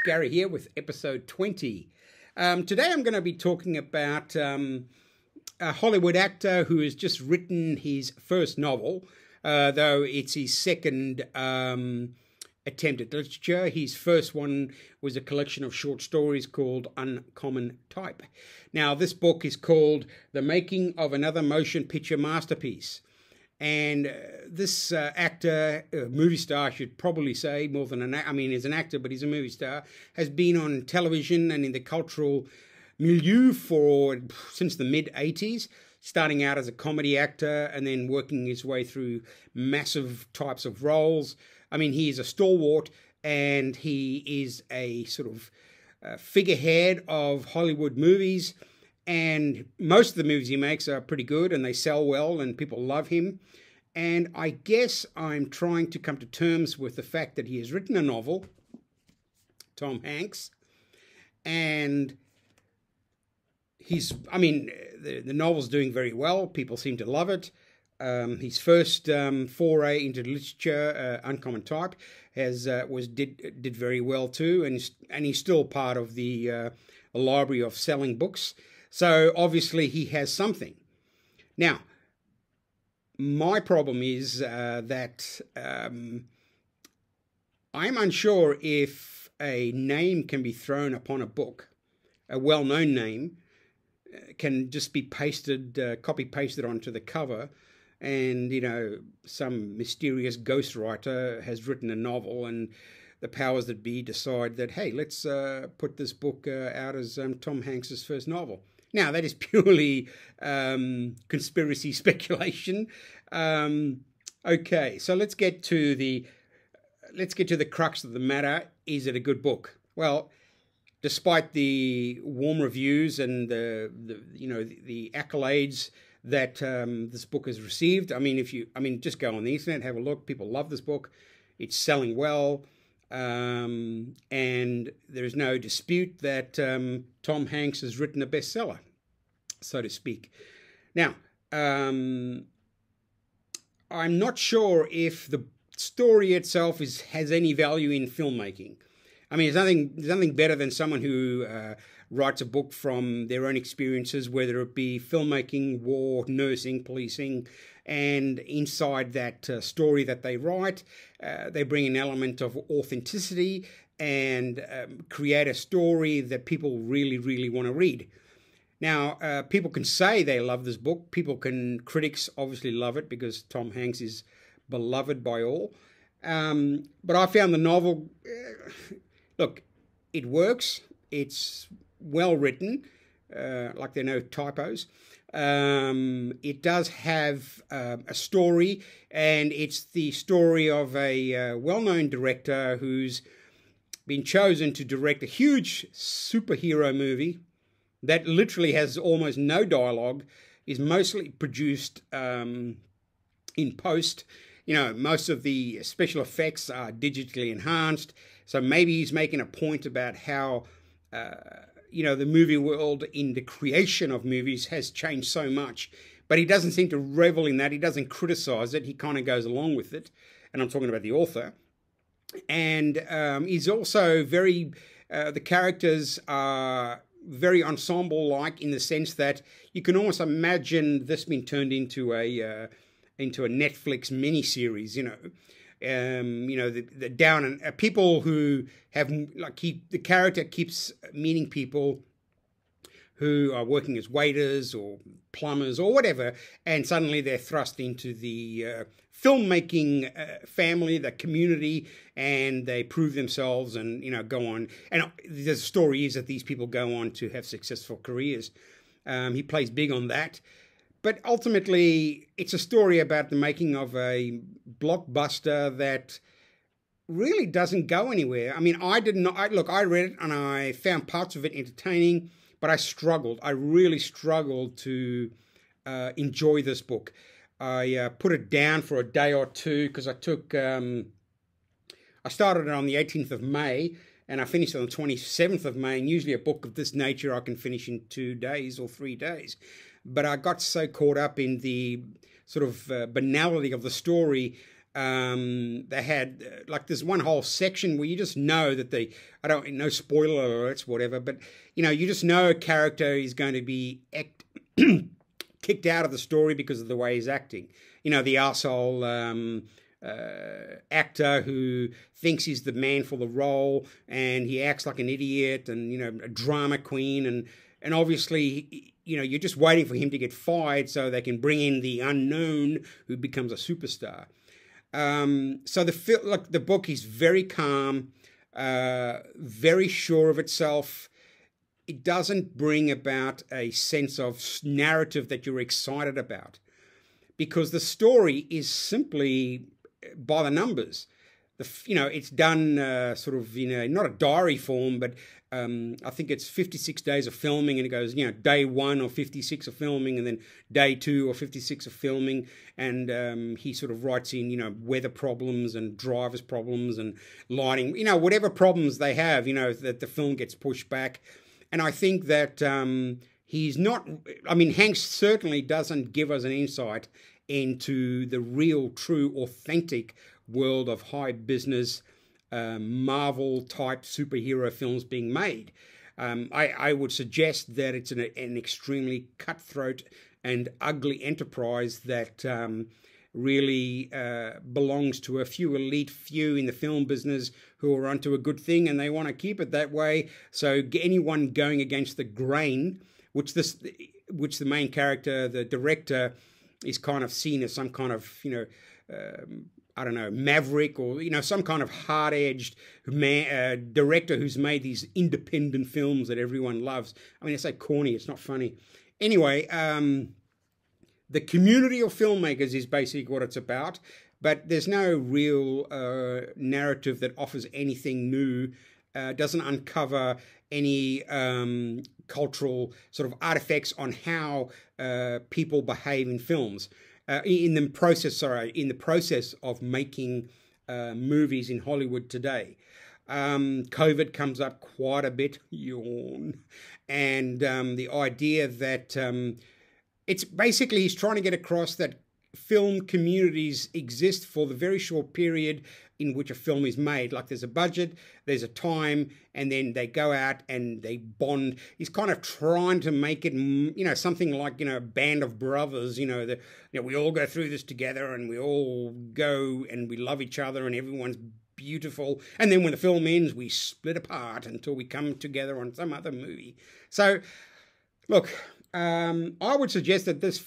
Gary here with episode 20. Today I'm going to be talking about a Hollywood actor who has just written his first novel, though it's his second attempt at literature. His first one was a collection of short stories called Uncommon Type. Now, this book is called The Making of Another Motion Picture Masterpiece. And this actor, movie star, I should probably say, more than he's an actor, but he's a movie star, has been on television and in the cultural milieu since the mid-'80s, starting out as a comedy actor and then working his way through massive types of roles. I mean, he is a stalwart and he is a sort of figurehead of Hollywood movies. And most of the movies he makes are pretty good and they sell well and people love him. And I guess I'm trying to come to terms with the fact that he has written a novel, Tom Hanks, and the novel's doing very well. People seem to love it. His first foray into literature, Uncommon Type, did very well too, and he's still part of the library of selling books. So obviously he has something. Now, my problem is that I'm unsure if a name can be thrown upon a book, a well-known name, can just be copy-pasted onto the cover, and, some mysterious ghostwriter has written a novel and the powers that be decide that, hey, let's put this book out as Tom Hanks's first novel. Now, that is purely conspiracy speculation. Okay, so let's get to the crux of the matter. Is it a good book? Well, despite the warm reviews and the accolades that this book has received, just go on the internet, have a look. People love this book. It's selling well. And there is no dispute that Tom Hanks has written a bestseller, so to speak. Now, I'm not sure if the story itself has any value in filmmaking. I mean, there's nothing better than someone who writes a book from their own experiences, whether it be filmmaking, war, nursing, policing, and inside that story that they write, they bring an element of authenticity and create a story that people really, really want to read. Now, people can say they love this book. Critics obviously love it because Tom Hanks is beloved by all. But I found the novel, look, it works. It's well written, like there are no typos. It does have a story, and it's the story of a well-known director who's been chosen to direct a huge superhero movie that literally has almost no dialogue, is mostly produced in post. Most of the special effects are digitally enhanced, so maybe he's making a point about how the movie world in the creation of movies has changed so much. But he doesn't seem to revel in that. He doesn't criticize it. He kind of goes along with it. And I'm talking about the author. And he's also the characters are very ensemble-like in the sense that you can almost imagine this being turned into a Netflix miniseries, the down and people who have the character keeps meeting people who are working as waiters or plumbers or whatever, and suddenly they're thrust into the filmmaking family, the community, and they prove themselves and go on. And the story is that these people go on to have successful careers. He plays big on that. But ultimately, it's a story about the making of a blockbuster that really doesn't go anywhere. I mean, I read it and I found parts of it entertaining, but I struggled. I really struggled to enjoy this book. I put it down for a day or two because I started it on the 18th of May and I finished on the 27th of May. And usually a book of this nature I can finish in 2 days or 3 days. But I got so caught up in the sort of banality of the story They had like there's one whole section where you just know that I don't no spoiler alerts, whatever, but you just know a character is going to be kicked out of the story because of the way he's acting. The arsehole actor who thinks he's the man for the role, and he acts like an idiot, and a drama queen, and obviously you're just waiting for him to get fired so they can bring in the unknown who becomes a superstar. So the book is very calm, very sure of itself. It doesn't bring about a sense of narrative that you're excited about, because the story is simply by the numbers. It's done sort of not a diary form, but I think it's 56 days of filming, and it goes day 1 or 56 of filming, and then day 2 or 56 of filming, and he sort of writes in weather problems and drivers problems and lighting, whatever problems they have, that the film gets pushed back. And I think that he's not, Hanks certainly doesn't give us an insight into the real, true, authentic world of high business Marvel-type superhero films being made. I would suggest that it's an extremely cutthroat and ugly enterprise that really belongs to a few elite few in the film business who are onto a good thing, and they want to keep it that way. So anyone going against the grain, which the main character, the director, is kind of seen as some kind of I don't know, maverick, or some kind of hard-edged director who's made these independent films that everyone loves. It's so corny, it's not funny. Anyway, the community of filmmakers is basically what it's about, but there's no real narrative that offers anything new, doesn't uncover any cultural sort of artifacts on how people behave in films. In the process of making movies in Hollywood today. COVID comes up quite a bit, yawn, and the idea that it's basically he's trying to get across that film communities exist for the very short period in which a film is made. Like there's a budget, there's a time, and then they go out and they bond. He's kind of trying to make it, something like, a band of brothers, we all go through this together, and we all go and we love each other, and everyone's beautiful. And then when the film ends, we split apart until we come together on some other movie. So, look, I would suggest that this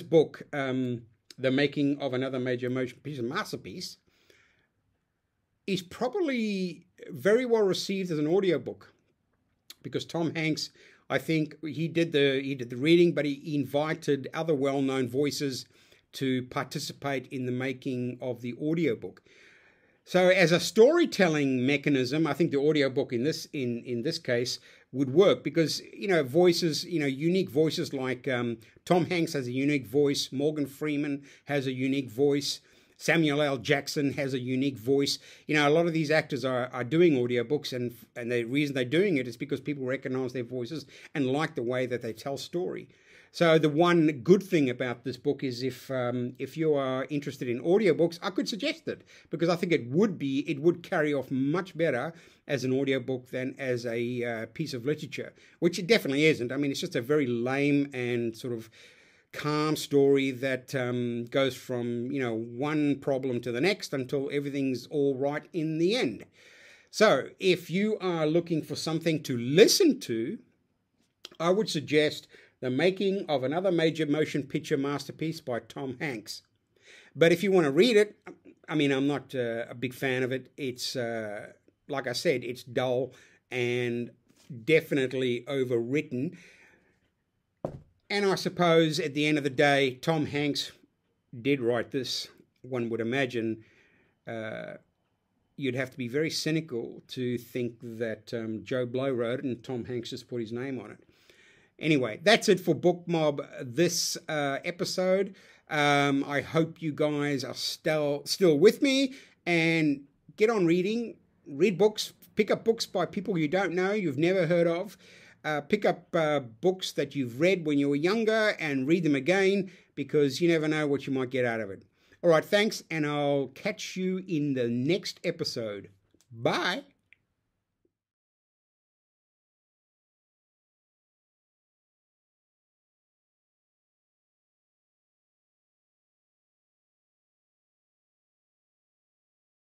book, The Making of Another Major Motion Picture Masterpiece, is probably very well received as an audiobook, because Tom Hanks, I think he did the reading, but he invited other well-known voices to participate in the making of the audiobook. So as a storytelling mechanism, I think the audiobook in this case would work, because voices, unique voices like Tom Hanks has a unique voice, Morgan Freeman has a unique voice, Samuel L. Jackson has a unique voice. A lot of these actors are doing audiobooks, and the reason they're doing it is because people recognize their voices and like the way that they tell story. So the one good thing about this book is if you are interested in audiobooks, I could suggest it, because I think it would carry off much better as an audiobook than as a piece of literature, which it definitely isn't. It's just a very lame and sort of calm story that goes from one problem to the next until everything's all right in the end. So if you are looking for something to listen to, I would suggest The Making of Another Major Motion Picture Masterpiece by Tom Hanks. But if you want to read it, I'm not a big fan of it. It's like I said, it's dull and definitely overwritten. And I suppose at the end of the day, Tom Hanks did write this. One would imagine you'd have to be very cynical to think that Joe Blow wrote it and Tom Hanks just put his name on it. Anyway, that's it for Book Mob this episode. I hope you guys are still with me, and get on reading. Read books. Pick up books by people you don't know, you've never heard of. Pick up books that you've read when you were younger and read them again, because you never know what you might get out of it. All right, thanks, and I'll catch you in the next episode. Bye.